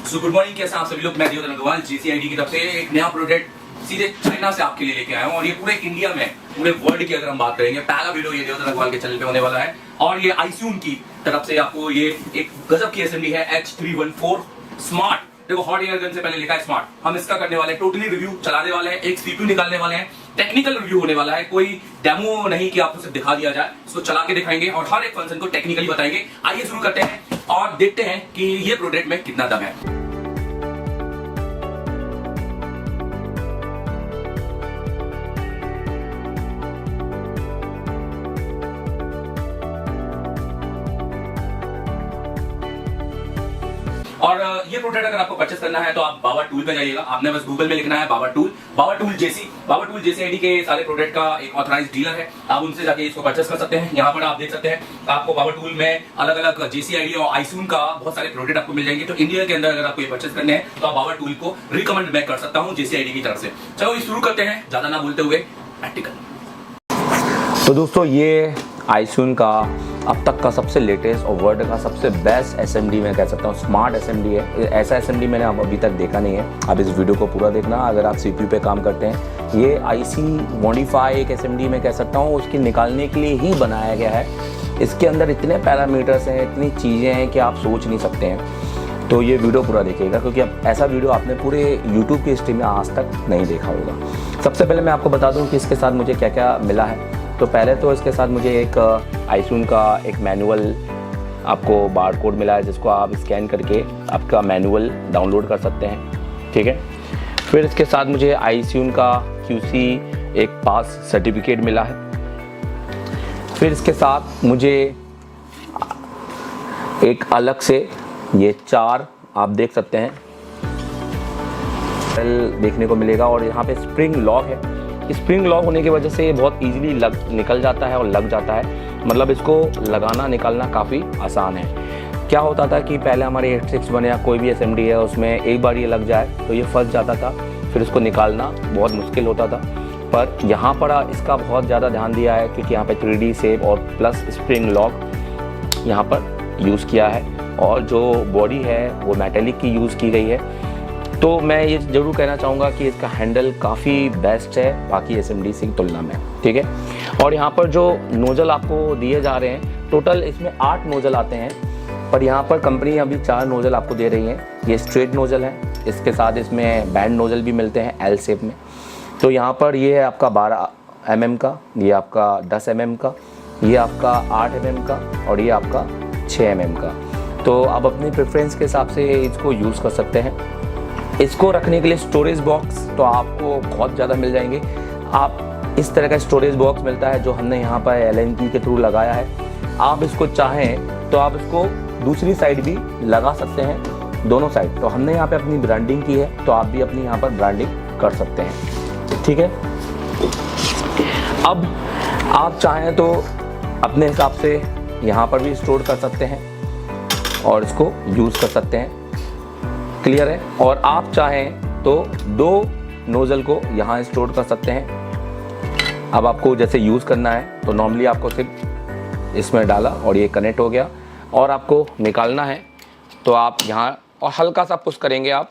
So good morning, कैसे आप सभी लोग। मैं देवदत्त अग्रवाल JCID की तरफ से एक नया प्रोडक्ट सीधे चाइना से आपके लिए लेके आया हूँ और ये पूरे इंडिया में, पूरे वर्ल्ड की अगर हम बात करेंगे, पहला वीडियो ये देवदत्त अग्रवाल के चैनल पे होने वाला है। और ये आईसून की तरफ से आपको ये एक गजब की असेंबली है H314 स्मार्ट। देखो, हॉट एयर गन से पहले लिखा है स्मार्ट। हम इसका करने वाले हैं टोटली रिव्यू, चलाने वाले हैं, एक CPU निकालने वाले हैं, टेक्निकल रिव्यू होने वाला है, कोई डेमो नहीं कि आपको सिर्फ दिखा दिया जाए। इसको चला के दिखाएंगे और हर एक फंक्शन को टेक्निकली बताएंगे। आइए शुरू करते हैं और देखते हैं कि ये प्रोडक्ट में कितना दम है। और ये प्रोडक्ट अगर आपको परचेस करना है तो आप बाबा टूल पे जाइएगा। आपने बस गूगल में लिखना है बाबा टूल जेसी। बाबा टूल JCID के सारे प्रोडक्ट का एक ऑथराइज्ड डीलर है। आप उनसे जाके इसको परचेस कर सकते हैं। यहाँ पर आप देख सकते हैं आपको बाबा टूल में अलग अलग JCID और आईसून का बहुत सारे प्रोडक्ट आपको मिल जाएंगे। तो इंडिया के अंदर अगर आपको ये परचेस करने हैं तो आप बाबा टूल को रिकमेंड मैं कर सकता हूँ JCID की तरफ से। चलो शुरू करते हैं, ज्यादा ना बोलते हुए प्रैक्टिकल। तो दोस्तों, ये आईसून का अब तक का सबसे लेटेस्ट और वर्ल्ड का सबसे बेस्ट SMD मैं कह सकता हूँ, स्मार्ट SMD है। ऐसा SMD मैंने अभी तक देखा नहीं है। आप इस वीडियो को पूरा देखना अगर आप CPU पे काम करते हैं। ये IC मॉडिफाई एक SMD मैं कह सकता हूँ, उसकी निकालने के लिए ही बनाया गया है। इसके अंदर इतने पैरामीटर्स हैं, इतनी चीज़ें हैं कि आप सोच नहीं सकते हैं। तो ये वीडियो पूरा देखिएगा क्योंकि अब ऐसा वीडियो आपने पूरे YouTube की हिस्ट्री में आज तक नहीं देखा होगा। सबसे पहले मैं आपको बता दूँ कि इसके साथ मुझे क्या क्या मिला है। तो पहले तो इसके साथ मुझे एक आईसून का एक मैनुअल आपको बार कोड मिला है, जिसको आप स्कैन करके आपका मैनुअल डाउनलोड कर सकते हैं, ठीक है। फिर इसके साथ मुझे आईसून का QC एक पास सर्टिफिकेट मिला है। फिर इसके साथ मुझे एक अलग से ये 4 आप देख सकते हैं देखने को मिलेगा और यहाँ पे स्प्रिंग लॉक है। स्प्रिंग लॉक होने की वजह से ये बहुत इजीली निकल जाता है और लग जाता है। मतलब इसको लगाना निकालना काफ़ी आसान है। क्या होता था कि पहले हमारे 861 या कोई भी SMD है उसमें एक बार ये लग जाए तो ये फंस जाता था, फिर इसको निकालना बहुत मुश्किल होता था। पर यहाँ पर इसका बहुत ज़्यादा ध्यान दिया है क्योंकि यहाँ पर 3D शेप और प्लस स्प्रिंग लॉक यहाँ पर यूज़ किया है और जो बॉडी है वो मेटेलिक की यूज़ की गई है। तो मैं ये ज़रूर कहना चाहूँगा कि इसका हैंडल काफ़ी बेस्ट है बाकी SMD की तुलना में, ठीक है। और यहाँ पर जो नोज़ल आपको दिए जा रहे हैं, टोटल इसमें 8 नोज़ल आते हैं, पर यहाँ पर कंपनी अभी 4 नोज़ल आपको दे रही है। ये स्ट्रेट नोज़ल है, इसके साथ इसमें बैंड नोज़ल भी मिलते हैं L शेप में। तो यहाँ पर ये है आपका 12 mm का, ये आपका 10 mm का, ये आपका 8 mm का और ये आपका 6 mm का। तो आप अपनी प्रेफरेंस के हिसाब से इसको यूज़ कर सकते हैं। इसको रखने के लिए स्टोरेज बॉक्स तो आपको बहुत ज़्यादा मिल जाएंगे। आप इस तरह का स्टोरेज बॉक्स मिलता है जो हमने यहाँ पर Allen की के थ्रू लगाया है। आप इसको चाहें तो आप इसको दूसरी साइड भी लगा सकते हैं, दोनों साइड। तो हमने यहाँ पे अपनी ब्रांडिंग की है तो आप भी अपनी यहाँ पर ब्रांडिंग कर सकते हैं, ठीक है। अब आप चाहें तो अपने हिसाब से यहाँ पर भी स्टोर कर सकते हैं और इसको यूज़ कर सकते हैं, क्लियर है। और आप चाहें तो 2 नोज़ल को यहाँ स्टोर कर सकते हैं। अब आपको जैसे यूज़ करना है तो नॉर्मली आपको सिर्फ इसमें डाला और ये कनेक्ट हो गया। और आपको निकालना है तो आप यहाँ और हल्का सा पुश करेंगे। आप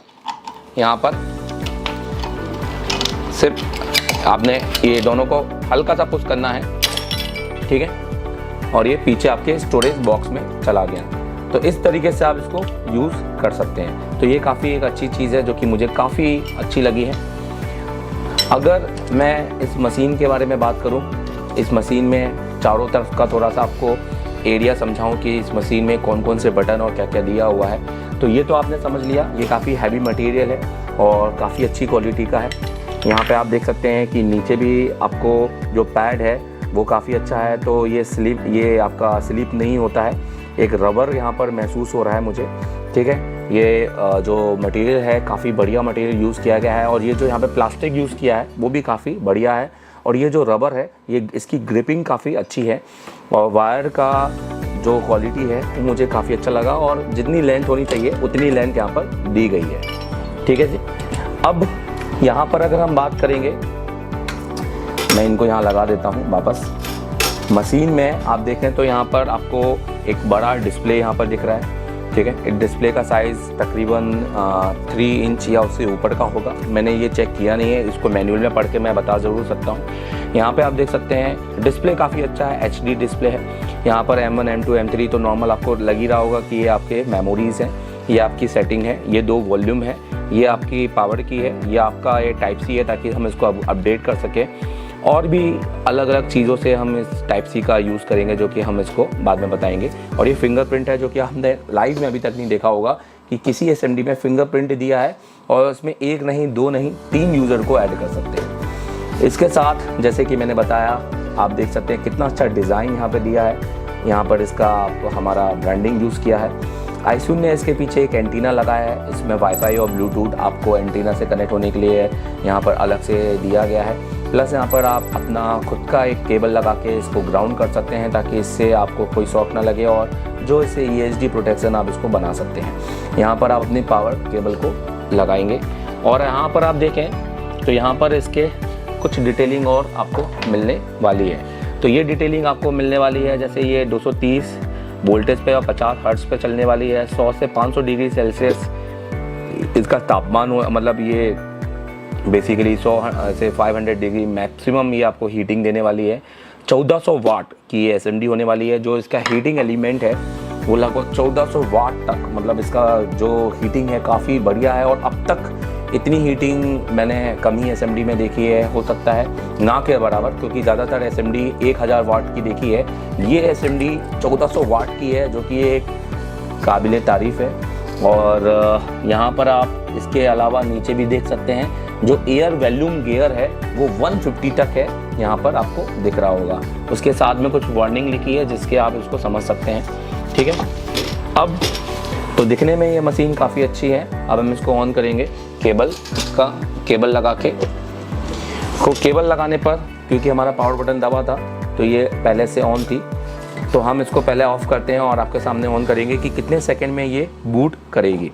यहाँ पर सिर्फ आपने ये दोनों को हल्का सा पुश करना है, ठीक है। और ये पीछे आपके स्टोरेज बॉक्स में चला गया। तो इस तरीके से आप इसको यूज़ कर सकते हैं। तो ये काफ़ी एक अच्छी चीज़ है जो कि मुझे काफ़ी अच्छी लगी है। अगर मैं इस मशीन के बारे में बात करूं, इस मशीन में चारों तरफ का थोड़ा सा आपको एरिया समझाऊं कि इस मशीन में कौन कौन से बटन और क्या क्या दिया हुआ है, तो ये तो आपने समझ लिया। ये काफ़ी हैवी मटेरियल है और काफ़ी अच्छी क्वालिटी का है। यहाँ पे आप देख सकते हैं कि नीचे भी आपको जो पैड है वो काफ़ी अच्छा है। तो ये आपका स्लिप नहीं होता है, एक रबर यहाँ पर महसूस हो रहा है मुझे, ठीक है। ये जो मटेरियल है काफ़ी बढ़िया मटेरियल यूज़ किया गया है और ये जो यहाँ पे प्लास्टिक यूज़ किया है वो भी काफ़ी बढ़िया है। और ये जो रबर है ये इसकी ग्रिपिंग काफ़ी अच्छी है और वायर का जो क्वालिटी है वो मुझे काफ़ी अच्छा लगा और जितनी लेंथ होनी चाहिए उतनी लेंथ यहाँ पर दी गई है, ठीक है जी। अब यहाँ पर अगर हम बात करेंगे, मैं इनको यहाँ लगा देता हूँ वापस। मशीन में आप देखें तो यहाँ पर आपको एक बड़ा डिस्प्ले यहाँ पर दिख रहा है। ठीक है। डिस्प्ले का साइज़ तकरीबन 3 इंच या उससे ऊपर का होगा। मैंने ये चेक किया नहीं है, इसको मैनुअल में पढ़ के मैं बता ज़रूर सकता हूँ। यहाँ पे आप देख सकते हैं डिस्प्ले काफ़ी अच्छा है, HD डिस्प्ले है। यहाँ पर M1, M2, M3 तो नॉर्मल आपको लग ही रहा होगा कि ये आपके मेमोरीज़ हैं, ये आपकी सेटिंग है, ये 2 वॉल्यूम है, ये आपकी पावर की है, ये आपका ये टाइप सी है ताकि हम इसको अपडेट कर सकें। और भी अलग अलग चीज़ों से हम इस टाइप सी का यूज़ करेंगे जो कि हम इसको बाद में बताएंगे। और ये फिंगरप्रिंट है जो कि हमने लाइव में अभी तक नहीं देखा होगा कि किसी SMD में फिंगरप्रिंट दिया है और उसमें 1 नहीं 2 नहीं 3 यूज़र को ऐड कर सकते हैं। इसके साथ जैसे कि मैंने बताया, आप देख सकते हैं कितना अच्छा डिज़ाइन यहाँ पर दिया है। यहाँ पर इसका हमारा ब्रांडिंग यूज़ किया है। iSUN ने इसके पीछे एक एंटीना लगाया है, इसमें वाईफाई और ब्लूटूथ आपको एंटीना से कनेक्ट होने के लिए यहाँ पर अलग से दिया गया है। प्लस यहाँ पर आप अपना खुद का एक केबल लगा के इसको ग्राउंड कर सकते हैं ताकि इससे आपको कोई शॉक ना लगे और जो इससे EHD प्रोटेक्शन आप इसको बना सकते हैं। यहाँ पर आप अपनी पावर केबल को लगाएंगे और यहाँ पर आप देखें तो यहाँ पर इसके कुछ डिटेलिंग और आपको मिलने वाली है। तो ये डिटेलिंग आपको मिलने वाली है, जैसे ये 230 वोल्टेज पे और 50 हर्ट्ज़ पे चलने वाली है। 100 से 500 डिग्री सेल्सियस इसका तापमान हो, मतलब ये बेसिकली 100 से 500 डिग्री मैक्सिमम ये आपको हीटिंग देने वाली है। 1400 वाट की ये SMD होने वाली है। जो इसका हीटिंग एलिमेंट है वो लगभग 1400 वाट तक, मतलब इसका जो हीटिंग है काफ़ी बढ़िया है। और अब तक इतनी हीटिंग मैंने कम ही SMD में देखी है, हो सकता है ना के बराबर, क्योंकि ज़्यादातर SMD 1000 वाट की देखी है। ये SMD 1400 वाट की है जो कि एक काबिल तारीफ़ है। और यहाँ पर आप इसके अलावा नीचे भी देख सकते हैं जो एयर वॉल्यूम गियर है वो 150 तक है, यहाँ पर आपको दिख रहा होगा। उसके साथ में कुछ वार्निंग लिखी है जिसके आप इसको समझ सकते हैं, ठीक है। अब तो दिखने में ये मशीन काफ़ी अच्छी है। अब हम इसको ऑन करेंगे केबल लगा के। तो केबल लगाने पर क्योंकि हमारा पावर बटन दबा था तो ये पहले से ऑन थी, तो हम इसको पहले ऑफ करते हैं और आपके सामने ऑन करेंगे कि कितने सेकंड में ये बूट करेगी।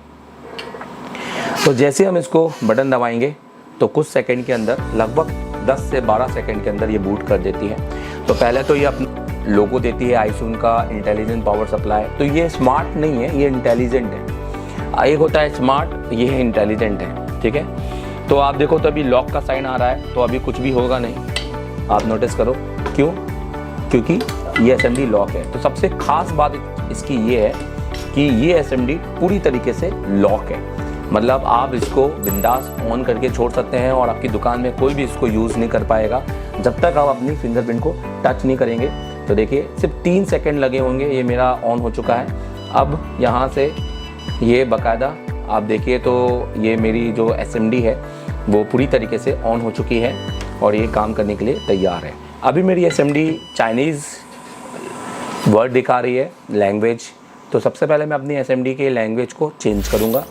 तो जैसे हम इसको बटन दबाएंगे तो कुछ सेकंड के अंदर, लगभग 10 से 12 सेकंड के अंदर ये बूट कर देती है। तो पहले तो ये अपना लोगो देती है iSUN का इंटेलिजेंट पावर सप्लाई। तो ये स्मार्ट नहीं है, ये इंटेलिजेंट है। एक होता है स्मार्ट, ये है इंटेलिजेंट है, ठीक है। तो आप देखो तो अभी लॉक का साइन आ रहा है, तो अभी कुछ भी होगा नहीं, आप नोटिस करो। क्यों? क्योंकि ये SMD लॉक है। तो सबसे खास बात इसकी ये है कि ये SMD पूरी तरीके से लॉक है, मतलब आप इसको बिंदास ऑन करके छोड़ सकते हैं और आपकी दुकान में कोई भी इसको यूज़ नहीं कर पाएगा जब तक आप अपनी फिंगरप्रिंट को टच नहीं करेंगे। तो देखिए सिर्फ 3 सेकंड लगे होंगे, ये मेरा ऑन हो चुका है। अब यहाँ से ये बाकायदा आप देखिए तो ये मेरी जो SMD है वो पूरी तरीके से ऑन हो चुकी है और ये काम करने के लिए तैयार है। अभी मेरी SMD चाइनीज़ वर्ड दिखा रही है, लैंग्वेज। तो सबसे पहले मैं अपनी SMD के लैंग्वेज को चेंज करूँगा।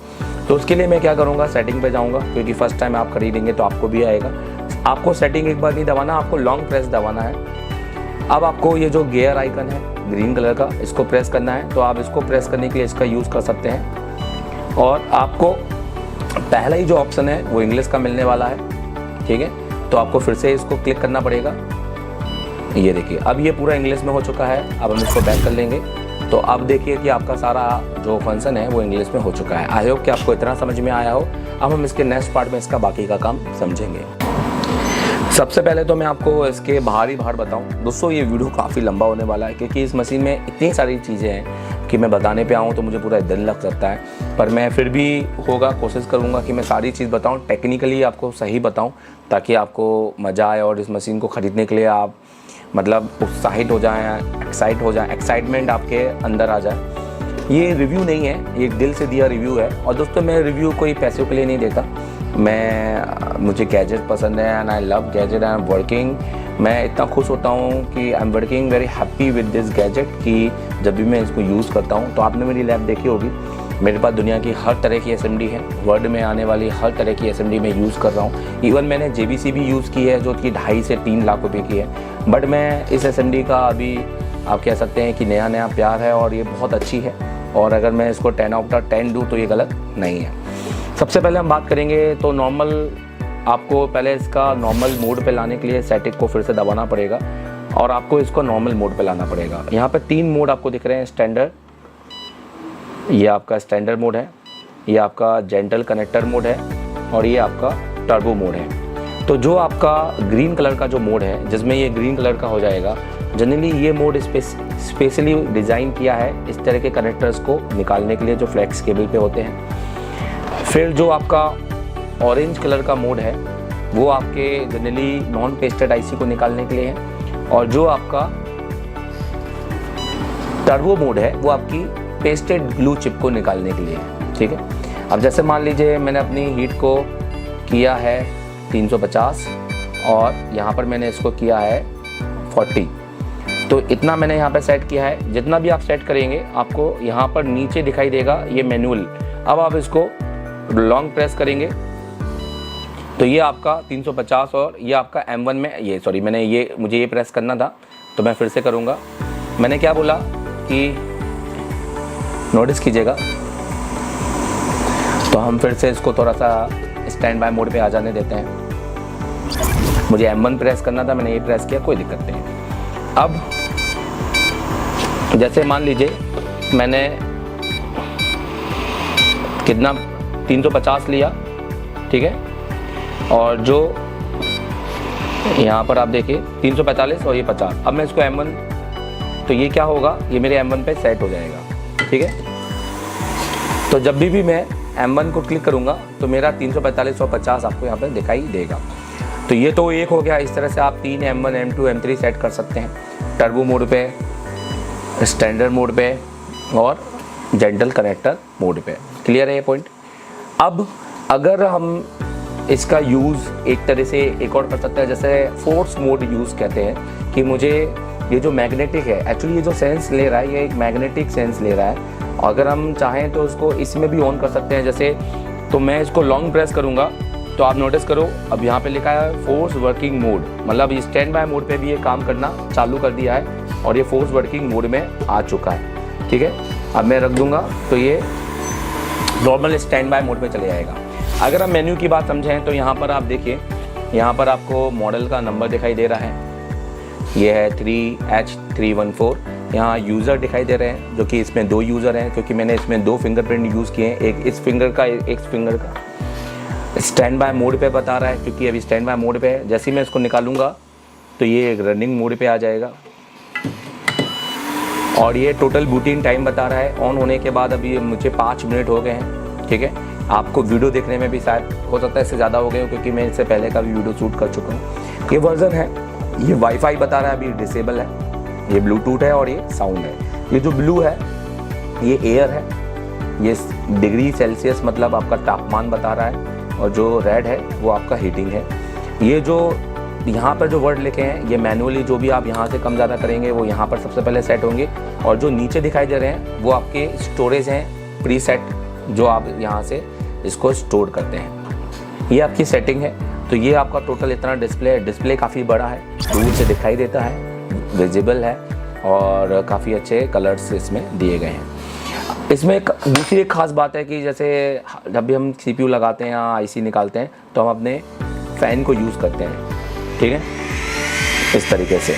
तो उसके लिए मैं क्या करूँगा, सेटिंग पे जाऊँगा, क्योंकि फर्स्ट टाइम आप खरीदेंगे तो आपको भी आएगा। आपको सेटिंग एक बार नहीं दबाना, आपको लॉन्ग प्रेस दबाना है। अब आपको ये जो गियर आइकन है ग्रीन कलर का, इसको प्रेस करना है। तो आप इसको प्रेस करने के लिए इसका यूज़ कर सकते हैं। और आपको पहला ही जो ऑप्शन है वो इंग्लिश का मिलने वाला है, ठीक है। तो आपको फिर से इसको क्लिक करना पड़ेगा। ये देखिए अब ये पूरा इंग्लिश में हो चुका है। अब हम इसको बैक कर लेंगे तो अब देखिए कि आपका सारा जो फंक्शन है वो इंग्लिश में हो चुका है। आई होप कि आपको इतना समझ में आया हो। अब हम इसके नेक्स्ट पार्ट में इसका बाकी का काम समझेंगे। सबसे पहले तो मैं आपको इसके बाहर बताऊं। दोस्तों ये वीडियो काफ़ी लंबा होने वाला है क्योंकि इस मशीन में इतनी सारी चीज़ें हैं कि मैं बताने पे आऊँ तो मुझे पूरा दिन लग सकता है। पर मैं फिर भी कोशिश करूँगा कि मैं सारी चीज़ बताऊँ, टेक्निकली आपको सही बताऊँ, ताकि आपको मज़ा आए और इस मशीन को ख़रीदने के लिए आप मतलब उत्साहित हो जाएँ, एक्साइटमेंट आपके अंदर आ जाए। ये रिव्यू नहीं है, ये दिल से दिया रिव्यू है। और दोस्तों मैं रिव्यू कोई पैसों के लिए नहीं देता। मुझे गैजेट पसंद है and I love gadget, I am working. मैं इतना खुश होता हूँ कि I am working very happy with this gadget कि जब भी मैं इसको यूज़ करता हूँ। तो आपने मेरी लैब देखी होगी, मेरे पास दुनिया की हर तरह की SMD है। वर्ल्ड में आने वाली हर तरह की SMD मैं यूज़ कर रहा हूँ। इवन मैंने JVC भी यूज़ की है जो कि 2.5 से 3 लाख रुपए की है। बट मैं इस SMD का अभी आप कह सकते हैं कि नया प्यार है और ये बहुत अच्छी है। और अगर मैं इसको 10 आउट ऑफ 10 दूँ तो ये गलत नहीं है। सबसे पहले हम बात करेंगे तो नॉर्मल, आपको पहले इसका नॉर्मल मोड पे लाने के लिए सेटिंग को फिर से दबाना पड़ेगा और आपको इसको नॉर्मल मोड पे लाना पड़ेगा। यहाँ पे 3 मोड आपको दिख रहे हैं, स्टैंडर्ड, ये आपका स्टैंडर्ड मोड है, ये आपका जेंटल कनेक्टर मोड है और ये आपका टर्बो मोड है। तो जो आपका ग्रीन कलर का जो मोड है, जिसमें ये ग्रीन कलर का हो जाएगा, जनरली ये मोड स्पेशली डिज़ाइन किया है इस तरह के कनेक्टर्स को निकालने के लिए जो फ्लेक्स केबल पे होते हैं। फिर जो आपका ऑरेंज कलर का मोड है वो आपके जनरली नॉन पेस्टेड आईसी को निकालने के लिए है, और जो आपका टर्बो मोड है वो आपकी पेस्टेड ग्लू चिप को निकालने के लिए है। ठीक है, अब जैसे मान लीजिए मैंने अपनी हीट को किया है 350 और यहाँ पर मैंने इसको किया है 40, तो इतना मैंने यहाँ पर सेट किया है। जितना भी आप सेट करेंगे आपको यहाँ पर नीचे दिखाई देगा ये मैनुअल। अब आप इसको लॉन्ग प्रेस करेंगे तो ये आपका 350 और ये आपका M1 में ये सॉरी मुझे ये प्रेस करना था तो मैं फिर से करूँगा। मैंने क्या बोला कि नोटिस कीजिएगा, तो हम फिर से इसको थोड़ा सा स्टैंड बाय मोड पे आ जाने देते हैं। मुझे M1 प्रेस करना था, मैंने ये प्रेस किया, कोई दिक्कत नहीं। अब जैसे मान लीजिए मैंने कितना 350 लिया, ठीक है, और जो यहाँ पर आप देखिए 345 और ये 50। अब मैं इसको M1, तो ये क्या होगा, ये मेरे M1 पे सेट हो जाएगा। ठीक है, तो जब भी मैं M1 को क्लिक करूँगा तो मेरा 345 और 50 आपको यहाँ पर दिखाई देगा। तो ये तो एक हो गया। इस तरह से आप 3 M1, M2, M3 सेट कर सकते हैं, टर्बो मोड पे, स्टैंडर्ड मोड पे और जेंटल कनेक्टर मोड पे। क्लियर है ये पॉइंट। अब अगर हम इसका यूज़ एक तरह से एक और कर सकते हैं, जैसे फोर्स मोड यूज़ कहते हैं कि मुझे ये जो मैग्नेटिक है, एक्चुअली ये जो सेंस ले रहा है ये एक मैग्नेटिक सेंस ले रहा है। अगर हम चाहें तो उसको इसमें भी ऑन कर सकते हैं। जैसे तो मैं इसको लॉन्ग प्रेस करूँगा तो आप नोटिस करो अब यहाँ पे लिखा है फोर्स वर्किंग मोड, मतलब स्टैंड बाय मोड पे भी ये काम करना चालू कर दिया है और ये फोर्स वर्किंग मोड में आ चुका है। ठीक है, अब मैं रख दूँगा तो ये नॉर्मल स्टैंड बाय मोड पे चले जाएगा। अगर हम मेन्यू की बात समझें तो यहाँ पर आप देखिए, यहाँ पर आपको मॉडल का नंबर दिखाई दे रहा है, ये है 3H314। यहाँ यूज़र दिखाई दे रहे हैं जो कि इसमें 2 यूज़र हैं, क्योंकि मैंने इसमें 2 फिंगरप्रिंट यूज़ किए हैं, एक इस फिंगर का एक इस फिंगर का। स्टैंड बाय मोड पे बता रहा है क्योंकि अभी स्टैंड बाय मोड पे है। जैसे ही मैं इसको निकालूंगा तो ये एक रनिंग मोड पे आ जाएगा और ये टोटल बूटिंग टाइम बता रहा है। ऑन होने के बाद अभी मुझे 5 मिनट हो गए हैं। ठीक है, आपको वीडियो देखने में भी शायद हो सकता है इससे ज़्यादा हो गए हो, क्योंकि मैं इससे पहले का भी वीडियो शूट कर चुका हूँ। ये वर्जन है, ये वाईफाई बता रहा है अभी डिसेबल है, ये ब्लूटूथ है और ये साउंड है। ये जो ब्लू है ये एयर है, ये डिग्री सेल्सियस मतलब आपका तापमान बता रहा है, और जो रेड है वो आपका हीटिंग है। ये जो यहाँ पर जो वर्ड लिखे हैं ये मैनुअली जो भी आप यहाँ से कम ज़्यादा करेंगे वो यहाँ पर सबसे पहले सेट होंगे, और जो नीचे दिखाई दे रहे हैं वो आपके स्टोरेज हैं प्री सेट, जो आप यहाँ से इसको स्टोर करते हैं। ये आपकी सेटिंग है। तो ये आपका टोटल इतना डिस्प्ले है। डिस्प्ले काफ़ी बड़ा है, दूर से दिखाई देता है, विजिबल है और काफ़ी अच्छे कलर्स इसमें दिए गए हैं। इसमें एक दूसरी एक ख़ास बात है कि जैसे जब भी हम CPU लगाते हैं या IC निकालते हैं तो हम अपने फ़ैन को यूज़ करते हैं। ठीक है, इस तरीके से।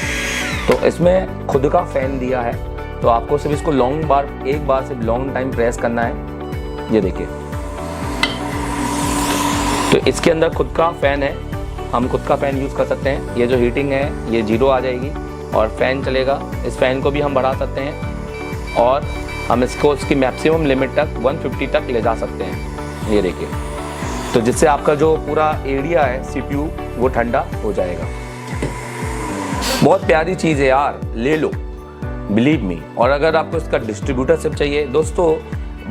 तो इसमें खुद का फ़ैन दिया है, तो आपको सिर्फ इसको एक बार सिर्फ लॉन्ग टाइम प्रेस करना है। ये देखिए, तो इसके अंदर खुद का फ़ैन है, हम खुद का फ़ैन यूज़ कर सकते हैं। ये जो हीटिंग है ये 0 आ जाएगी और फ़ैन चलेगा। इस फ़ैन को भी हम बढ़ा सकते हैं और हम इसको इसकी मैक्सिमम लिमिट तक 150 तक ले जा सकते हैं। ये देखिए, तो जिससे आपका जो पूरा एरिया है CPU वो ठंडा हो जाएगा। बहुत प्यारी चीज़ है यार, ले लो, बिलीव मी। और अगर आपको इसका डिस्ट्रीब्यूटरशिप चाहिए, दोस्तों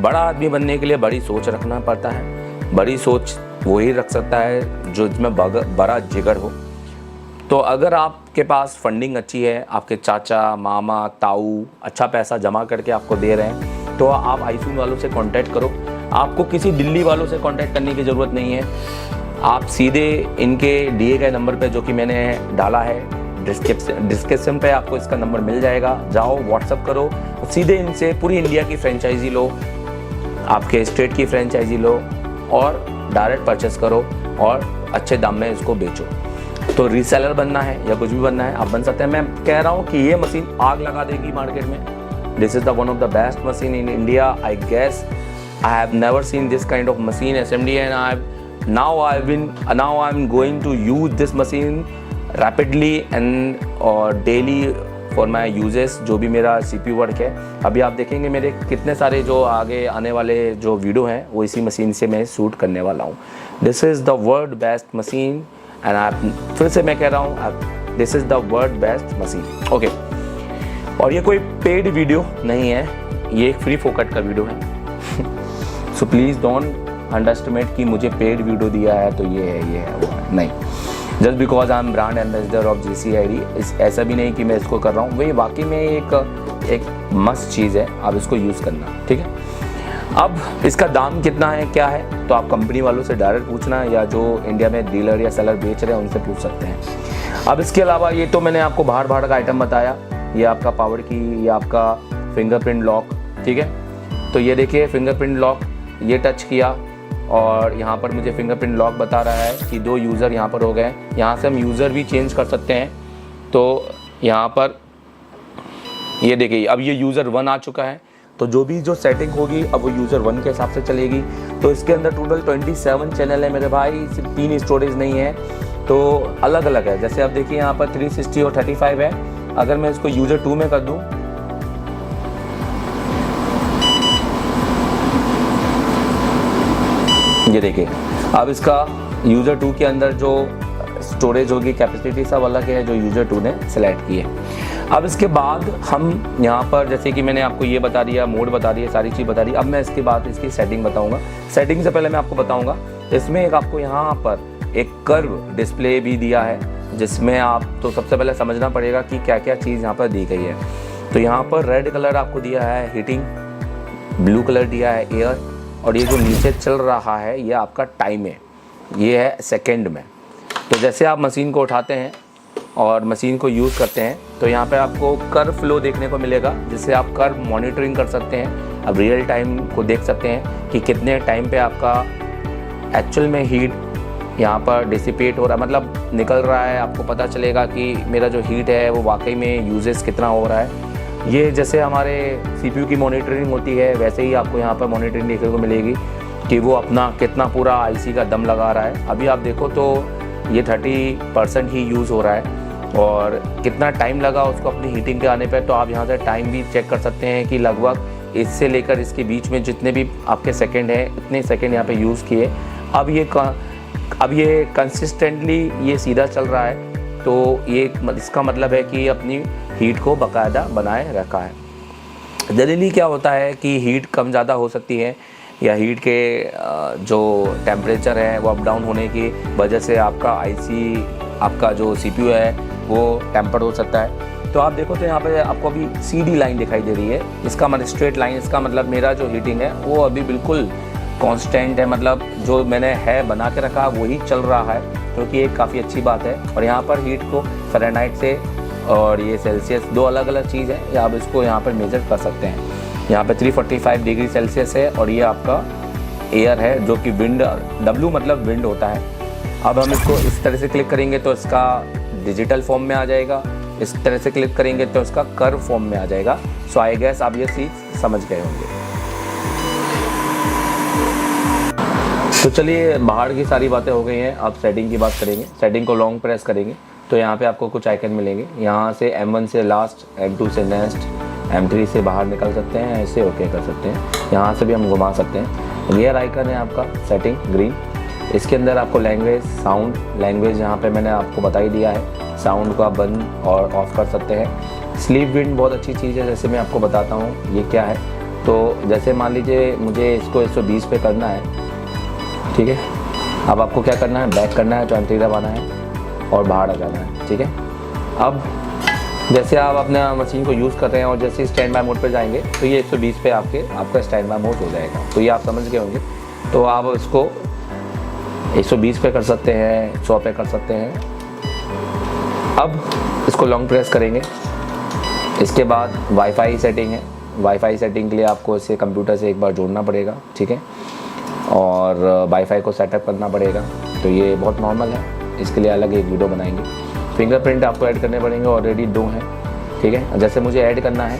बड़ा आदमी बनने के लिए बड़ी सोच रखना पड़ता है। बड़ी सोच वही रख सकता है जो इसमें बड़ा जिगर हो। तो अगर आपके पास फंडिंग अच्छी है, आपके चाचा, मामा, ताऊ अच्छा पैसा जमा करके आपको दे रहे हैं, तो आप आईसून वालों से कांटेक्ट करो। आपको किसी दिल्ली वालों से कांटेक्ट करने की ज़रूरत नहीं है। आप सीधे इनके दिए गए नंबर पे, जो कि मैंने डाला है डिस्क्रिप्शन पे, आपको इसका नंबर मिल जाएगा। जाओ व्हाट्सअप करो, सीधे इनसे पूरी इंडिया की फ्रेंचाइजी लो, आपके स्टेट की फ्रेंचाइजी लो और डायरेक्ट परचेस करो और अच्छे दाम में इसको बेचो। तो रीसेलर बनना है या कुछ भी बनना है आप बन सकते हैं। मैं कह रहा हूँ कि ये मशीन आग लगा देगी मार्केट में, This is the one of the best machine in India. I guess I have never seen this kind of machine SMD, and now I'm going to use this machine rapidly and daily for my uses, जो भी मेरा CPU work है। अभी आप देखेंगे मेरे कितने सारे जो आगे आने वाले जो वीडियो हैं वो इसी मशीन से मैं शूट करने वाला हूँ। This is the world best machine and फिर से मैं कह रहा हूँ, this is the world best machine. Okay, और ये कोई पेड वीडियो नहीं है, ये एक फ्री फोकट का वीडियो है। सो प्लीज़ डोंट अंडरस्टिमेट कि मुझे पेड वीडियो दिया है तो ये है वो है, नहीं। Just because I am brand ambassador of GCID, ऐसा भी नहीं कि मैं इसको कर रहा हूँ, वही वाकई में एक मस्त चीज़ है, आप इसको यूज़ करना, ठीक है। अब इसका दाम कितना है क्या है तो आप कंपनी वालों से डायरेक्ट पूछना, या जो इंडिया में डीलर या सेलर बेच रहे हैं उनसे पूछ सकते हैं। अब इसके अलावा ये तो मैंने आपको बाहर का आइटम बताया, ये आपका पावर की, ये आपका फिंगरप्रिंट लॉक, ठीक है। तो ये देखिए फिंगरप्रिंट लॉक, ये टच किया और यहाँ पर मुझे फिंगरप्रिंट लॉक बता रहा है कि 2 यूज़र यहाँ पर हो गए। यहाँ से हम यूज़र भी चेंज कर सकते हैं। तो यहाँ पर ये देखिए अब ये यूज़र 1 आ चुका है, तो जो सेटिंग होगी अब वो यूज़र 1 के हिसाब से चलेगी। तो इसके अंदर टोटल 27 चैनल है मेरे भाई, सिर्फ 3 स्टोरेज नहीं है, तो अलग अलग है। जैसे आप देखिए यहाँ पर 360 और 35 है। अगर मैं इसको यूज़र 2 में कर दूँ, ये देखिए अब इसका यूज़र 2 के अंदर जो स्टोरेज होगी, कैपेसिटी सब अलग है जो यूज़र 2 ने सेलेक्ट की है। अब इसके बाद हम यहाँ पर जैसे कि मैंने आपको ये बता दिया, मोड बता दिया, सारी चीज़ बता दी। अब मैं इसके बाद इसकी सेटिंग बताऊँगा। सेटिंग से पहले मैं आपको बताऊँगा, इसमें एक आपको यहाँ पर एक कर्व डिस्प्ले भी दिया है, जिसमें आप तो सबसे पहले समझना पड़ेगा कि क्या क्या चीज़ यहाँ पर दी गई है। तो यहाँ पर रेड कलर आपको दिया है हीटिंग, ब्लू कलर दिया है एयर, और ये जो नीचे चल रहा है ये आपका टाइम है, ये है सेकंड में। तो जैसे आप मशीन को उठाते हैं और मशीन को यूज़ करते हैं तो यहाँ पे आपको कर्व फ्लो देखने को मिलेगा, जिससे आप कर्व मॉनिटरिंग कर सकते हैं। अब रियल टाइम को देख सकते हैं कि कितने टाइम पे आपका एक्चुअल में हीट यहाँ पर डिसिपेट हो रहा है, मतलब निकल रहा है। आपको पता चलेगा कि मेरा जो हीट है वो वाकई में यूजेस कितना हो रहा है। ये जैसे हमारे CPU की मॉनिटरिंग होती है, वैसे ही आपको यहाँ पर मॉनिटरिंग देखने को मिलेगी कि वो अपना कितना पूरा IC का दम लगा रहा है। अभी आप देखो तो ये 30% ही यूज़ हो रहा है, और कितना टाइम लगा उसको अपनी हीटिंग के आने पर। तो आप यहाँ से टाइम भी चेक कर सकते हैं कि लगभग इससे लेकर इसके बीच में जितने भी आपके सेकंड हैं, इतने सेकंड यहाँ पे यूज़ किए। अब ये कंसिस्टेंटली ये सीधा चल रहा है, तो ये इसका मतलब है कि अपनी हीट को बाकायदा बनाए रखा है। जनरली क्या होता है कि हीट कम ज़्यादा हो सकती है, या हीट के जो टेम्परेचर है वो अप डाउन होने की वजह से आपका IC, आपका जो CPU है वो टेम्पर्ड हो सकता है। तो आप देखो तो यहाँ पे आपको अभी CD लाइन दिखाई दे रही है, इसका मतलब स्ट्रेट लाइन, इसका मतलब मेरा जो हीटिंग है वो अभी बिल्कुल कांस्टेंट है, मतलब जो मैंने है बना के रखा वही चल रहा है, क्योंकि एक काफ़ी अच्छी बात है। और यहाँ पर हीट को फ़ारेनहाइट से और ये सेल्सियस 2 अलग अलग चीज़ है, या आप इसको यहाँ पर मेजर कर सकते हैं। यहाँ पे 345 डिग्री सेल्सियस है, और ये आपका एयर है जो कि विंड, W मतलब विंड होता है। अब हम इसको इस तरह से क्लिक करेंगे तो इसका डिजिटल फॉर्म में आ जाएगा, इस तरह से क्लिक करेंगे तो इसका कर्व फॉर्म में आ जाएगा। सो आई गेस आप ये चीज़ समझ गए होंगे। तो चलिए बाहर की सारी बातें हो गई हैं, अब सेटिंग की बात करेंगे। सेटिंग को लॉन्ग प्रेस करेंगे तो यहाँ पे आपको कुछ आइकन मिलेंगे। यहाँ से M1 से लास्ट, M2 से नेक्स्ट, M3 से बाहर निकल सकते हैं, ऐसे ओके कर सकते हैं। यहाँ से भी हम घुमा सकते हैं। गियर आइकन है आपका सेटिंग ग्रीन, इसके अंदर आपको लैंग्वेज, साउंड, लैंग्वेज यहाँ पे मैंने आपको बता ही दिया है। साउंड को आप बंद और ऑफ कर सकते हैं। स्लीप विंड बहुत अच्छी चीज़ है, जैसे मैं आपको बताता हूँ ये क्या है। तो जैसे मान लीजिए मुझे इसको 120 पे करना है, ठीक है। अब आपको क्या करना है, बैक करना है, 20 दबाना है और बाहर आ जाना है, ठीक है। अब जैसे आप अपने मशीन को यूज़ कर रहे हैं और जैसे स्टैंड बाय मोड पे जाएंगे तो ये 120 पे आपका स्टैंड बाय मोड हो जाएगा। तो ये आप समझ गए होंगे। तो आप इसको 120 पे कर सकते हैं, 100 पे कर सकते हैं। अब इसको लॉन्ग प्रेस करेंगे। इसके बाद वाईफाई सेटिंग है। वाईफाई सेटिंग के लिए आपको इसे कंप्यूटर से एक बार जोड़ना पड़ेगा, ठीक है, और वाईफाई को सेटअप करना पड़ेगा। तो ये बहुत नॉर्मल है, इसके लिए अलग एक वीडियो बनाएंगे। फिंगरप्रिंट आपको ऐड करने पड़ेंगे, ऑलरेडी 2 हैं, ठीक है। जैसे मुझे ऐड करना है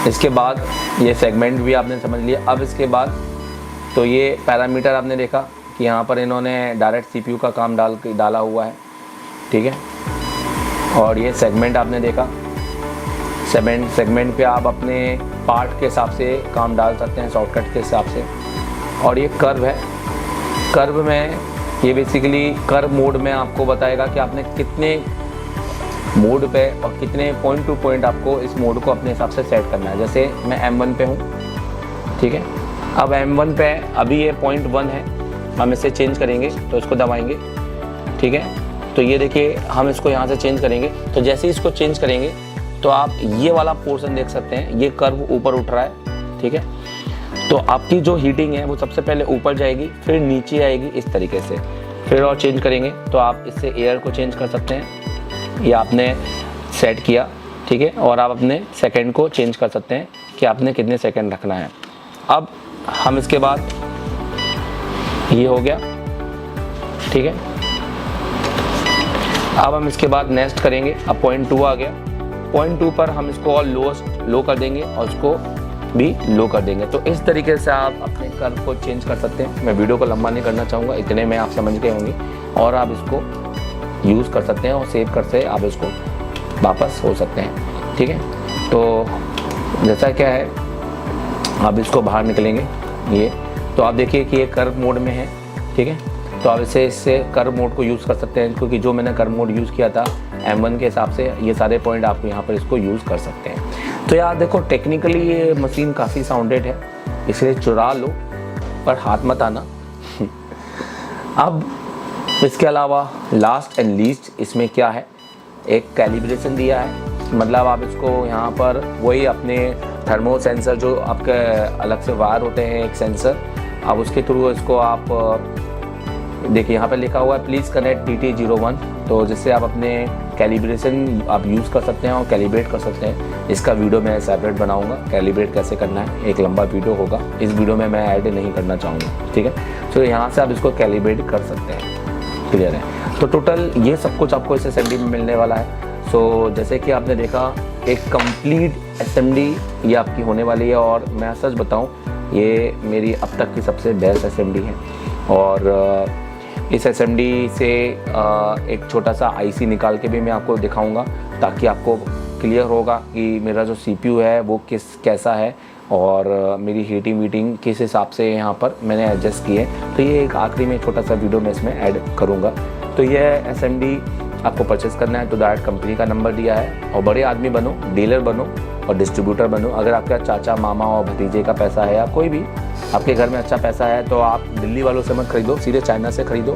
इसके बाद ये सेगमेंट भी आपने समझ लिया। अब इसके बाद तो ये पैरामीटर आपने देखा कि यहाँ पर इन्होंने डायरेक्ट सीपीयू का काम डाला हुआ है, ठीक है। और ये सेगमेंट आपने देखा, सेगमेंट पे आप अपने पार्ट के हिसाब से काम डाल सकते हैं, शॉर्टकट के हिसाब से। और ये कर्व है, कर्व में ये बेसिकली कर्व मोड में आपको बताएगा कि आपने कितने मोड पे और कितने पॉइंट टू पॉइंट आपको इस मोड को अपने हिसाब से सेट करना है। जैसे मैं M1 पे हूँ, ठीक है। अब M1 पे अभी ये 0.1 है, हम इसे चेंज करेंगे तो इसको दबाएंगे, ठीक है। तो ये देखिए हम इसको यहाँ से चेंज करेंगे, तो जैसे ही इसको चेंज करेंगे तो आप ये वाला पोर्शन देख सकते हैं, ये कर्व ऊपर उठ रहा है, ठीक है। तो आपकी जो हीटिंग है वो सबसे पहले ऊपर जाएगी, फिर नीचे आएगी इस तरीके से। फिर और चेंज करेंगे तो आप इससे एयर को चेंज कर सकते हैं, ये आपने सेट किया, ठीक है। और आप अपने सेकंड को चेंज कर सकते हैं कि आपने कितने सेकंड रखना है। अब हम इसके बाद ये हो गया, ठीक है। अब हम इसके बाद नेक्स्ट करेंगे। अब 0.2 आ गया, 0.2 पर हम इसको और लो कर देंगे और इसको भी लो कर देंगे। तो इस तरीके से आप अपने कर्व को चेंज कर सकते हैं। मैं वीडियो को लंबा नहीं करना चाहूँगा, इतने में आप समझ गए होंगे। और आप इसको यूज़ कर सकते हैं और सेव कर से आप इसको वापस हो सकते हैं, ठीक है। तो जैसा क्या है, आप इसको बाहर निकलेंगे ये, तो आप देखिए कि ये कर्व मोड में है, ठीक है। तो आप इससे कर्व मोड को यूज़ कर सकते हैं, क्योंकि जो मैंने कर्व मोड यूज़ किया था M1 के हिसाब से, ये सारे पॉइंट आप यहाँ पर इसको यूज़ कर सकते हैं। तो यार देखो, टेक्निकली ये मशीन काफ़ी साउंडेड है, इसलिए चुरा लो पर हाथ मत आना। अब इसके अलावा लास्ट एंड लीस्ट इसमें क्या है, एक कैलिब्रेशन दिया है। मतलब आप इसको यहाँ पर वही अपने थर्मो सेंसर जो आपके अलग से वायर होते हैं, एक सेंसर, अब उसके थ्रू इसको आप देखिए यहाँ पे लिखा हुआ है प्लीज़ कनेक्ट DT01, तो जिससे आप अपने कैलिब्रेशन आप यूज़ कर सकते हैं और कैलिब्रेट कर सकते हैं। इसका वीडियो मैं सेपरेट बनाऊंगा, कैलिब्रेट कैसे करना है, एक लंबा वीडियो होगा, इस वीडियो में मैं ऐड नहीं करना चाहूँगा, ठीक है। तो यहाँ से आप इसको कैलिब्रेट कर सकते हैं, क्लियर है। तो टोटल ये सब कुछ आपको इस SMD में मिलने वाला है। सो जैसे कि आपने देखा, एक कंप्लीट SMD ये आपकी होने वाली है। और मैं सच बताऊँ, ये मेरी अब तक की सबसे बेस्ट SMD है। और इस SMD से एक छोटा सा IC निकाल के भी मैं आपको दिखाऊंगा, ताकि आपको क्लियर होगा कि मेरा जो CPU है वो कैसा है और मेरी हीटिंग किस हिसाब से यहाँ पर मैंने एडजस्ट की है। तो ये एक आखिरी में छोटा सा वीडियो मैं इसमें ऐड करूँगा। तो ये SMD आपको परचेज़ करना है तो डायरेक्ट कंपनी का नंबर दिया है, और बड़े आदमी बनो, डीलर बनो और डिस्ट्रीब्यूटर बनो। अगर आपका चाचा, मामा और भतीजे का पैसा है या कोई भी आपके घर में अच्छा पैसा है, तो आप दिल्ली वालों से मत खरीदो, सीधे चाइना से खरीदो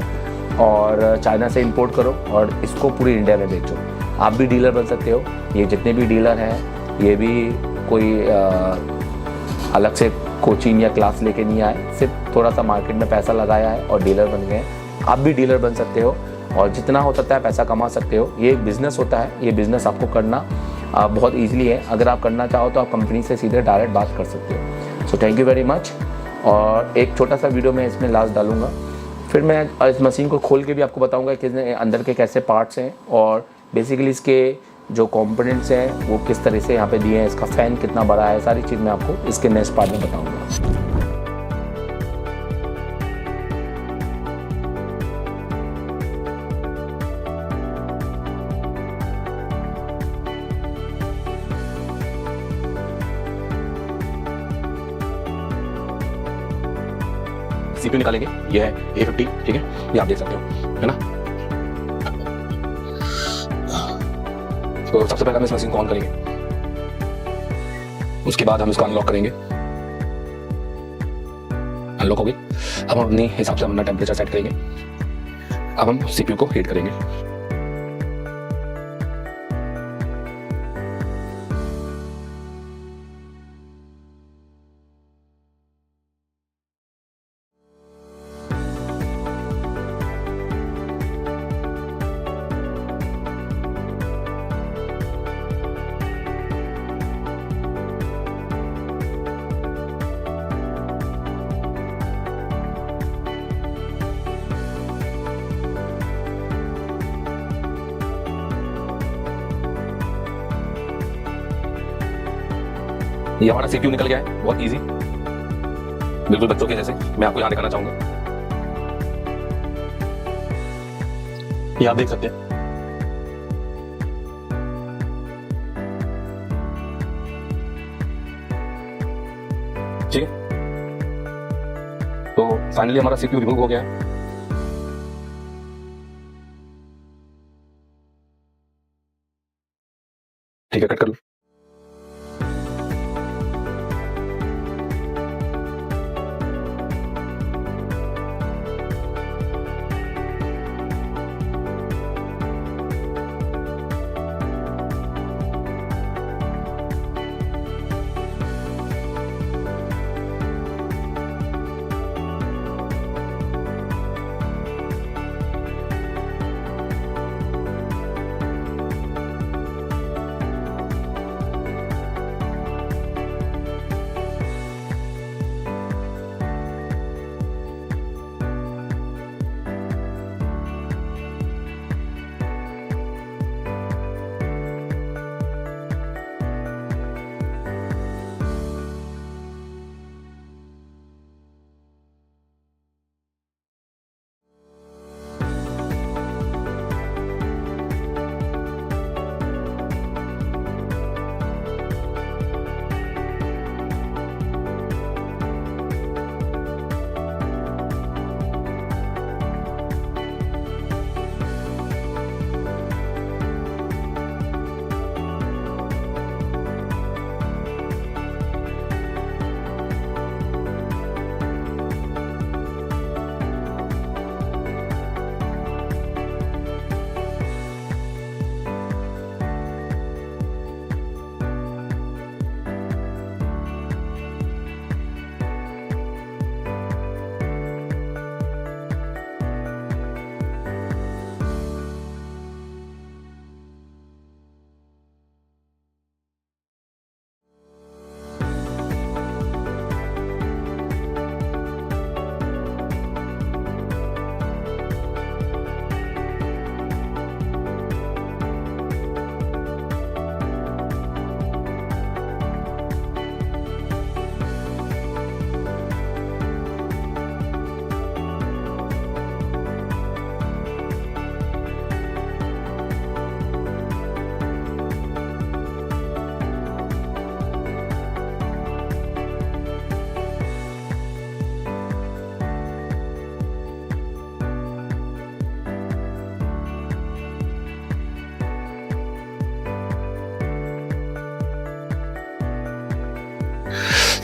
और चाइना से इंपोर्ट करो और इसको पूरी इंडिया में बेचो। आप भी डीलर बन सकते हो। ये जितने भी डीलर हैं, ये भी कोई अलग से कोचिंग या क्लास लेके नहीं आए, सिर्फ थोड़ा सा मार्केट में पैसा लगाया है और डीलर बन गए। आप भी डीलर बन सकते हो और जितना हो सकता है पैसा कमा सकते हो। ये एक बिज़नेस होता है, ये बिज़नेस आपको करना बहुत ईजिली है। अगर आप करना चाहो तो आप कंपनी से सीधे डायरेक्ट बात कर सकते हो। So thank you very much. और एक छोटा सा वीडियो मैं इसमें लास्ट डालूंगा, फिर मैं इस मशीन को खोल के भी आपको बताऊंगा कि अंदर के कैसे पार्ट्स हैं और बेसिकली इसके जो कंपोनेंट्स हैं वो किस तरह से यहाँ पे दिए हैं, इसका फ़ैन कितना बड़ा है, सारी चीज़ मैं आपको इसके नेक्स्ट पार्ट में बताऊँगा। CPU निकालेंगे, ये है A50, ठीक है, ये आप देख सकते हो, है ना। तो सबसे पहले हम इस मशीन को ऑन करेंगे, उसके बाद हम इसको अनलॉक करेंगे। अनलॉक हो गई। अब हम अपने हिसाब से अपना टेम्परेचर सेट करेंगे। अब हम CPU को हीट करेंगे। ये हमारा CPU निकल गया है, बहुत इजी, बिल्कुल बच्चों के जैसे। मैं आपको यहाँ दिखाना चाहूंगा, ये आप देख सकते हैं। ठीक है, तो फाइनली हमारा CPU रिमूव हो गया है। ठीक है, कट कर लो।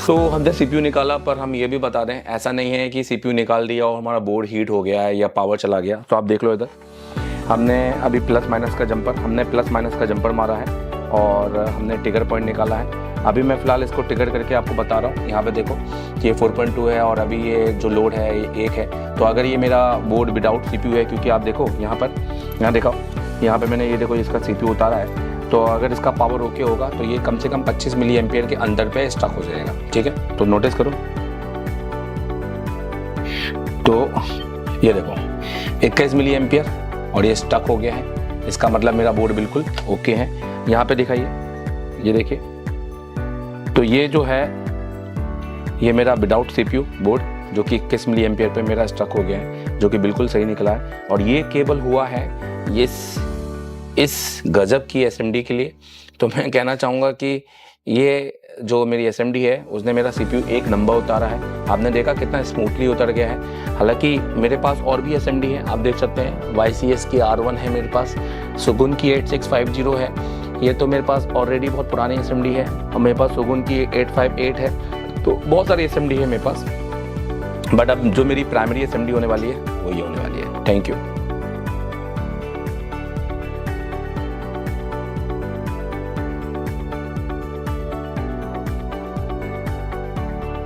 तो हमने CPU निकाला, पर हम ये भी बता दें, ऐसा नहीं है कि CPU निकाल दिया और हमारा बोर्ड हीट हो गया है या पावर चला गया। तो आप देख लो इधर, हमने अभी प्लस माइनस का जंपर मारा है और हमने ट्रिगर पॉइंट निकाला है। अभी मैं फ़िलहाल इसको ट्रिगर करके आपको बता रहा हूँ। यहाँ पे देखो ये 4.2 है और अभी ये जो लोड है ये 1 है। तो अगर ये मेरा बोर्ड विदाउट CPU है, क्योंकि आप देखो यहाँ देखो, यहाँ पे मैंने ये देखो इसका CPU उतारा है, तो अगर इसका पावर ओके होगा तो ये कम से कम 25 मिली एम्पियर के अंदर पे स्टक हो जाएगा। ठीक है, तो नोटिस करो, तो ये देखो 21 मिली एम्पियर और ये स्टक हो गया है। इसका मतलब मेरा बोर्ड बिल्कुल ओके है। यहाँ पे दिखाइए, ये देखिए, तो ये जो है ये मेरा विदाउट CPU बोर्ड जो कि 21 मिली एम्पियर पे मेरा स्टक हो गया है, जो कि बिल्कुल सही निकला है। और ये केबल हुआ है ये इस गजब की SMD के लिए। तो मैं कहना चाहूँगा कि ये जो मेरी SMD है उसने मेरा CPU एक नंबर उतारा है। आपने देखा कितना स्मूथली उतर गया है। हालांकि मेरे पास और भी SMD है, आप देख सकते हैं YCS की R1 है मेरे पास, सुगुन की 8650 है। ये तो मेरे पास ऑलरेडी बहुत पुरानी SMD है और मेरे पास सुगुन की 858 है। तो बहुत सारी SMD है मेरे पास, बट अब जो मेरी प्राइमरी SMD होने वाली है वो ये होने वाली है। Thank you.